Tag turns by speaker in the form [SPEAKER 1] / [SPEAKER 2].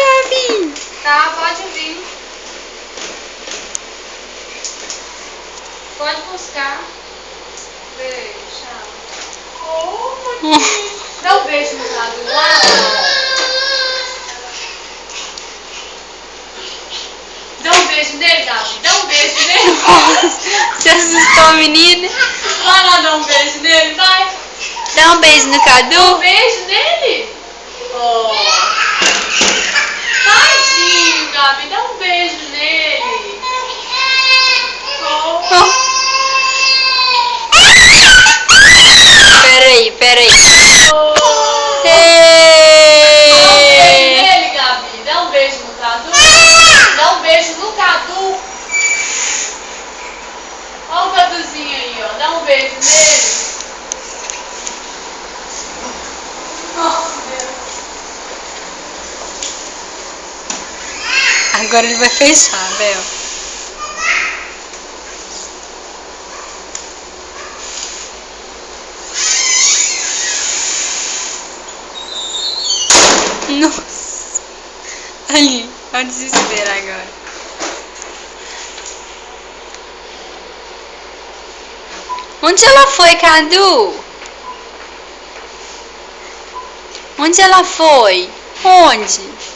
[SPEAKER 1] Gabi.
[SPEAKER 2] Tá, pode vir. Pode buscar. Beijo, tchau. Oh, dá um beijo no lado lá. Dá um beijo nele, Gabi. Dá um beijo nele.
[SPEAKER 1] Você assustou a menina?
[SPEAKER 2] Vai lá dar um beijo nele, vai.
[SPEAKER 1] Dá um beijo no
[SPEAKER 2] Dá um
[SPEAKER 1] Cadu.
[SPEAKER 2] beijo nele. Oh. Tadinho, Gabi. Dá um beijo nele. Oh.
[SPEAKER 1] Peraí.
[SPEAKER 2] Oh.
[SPEAKER 1] Ei.
[SPEAKER 2] Dá um beijo nele, Gabi. Dá um beijo no Cadu. Dá um beijo no Cadu. Olha o Caduzinho aí, ó. Dá um beijo nele. Oh, Deus.
[SPEAKER 1] Agora ele vai fechar, Bel. Nossa. Ali, olha o desespero agora. Onde ela foi, Cadu? Onde ela foi? Onde?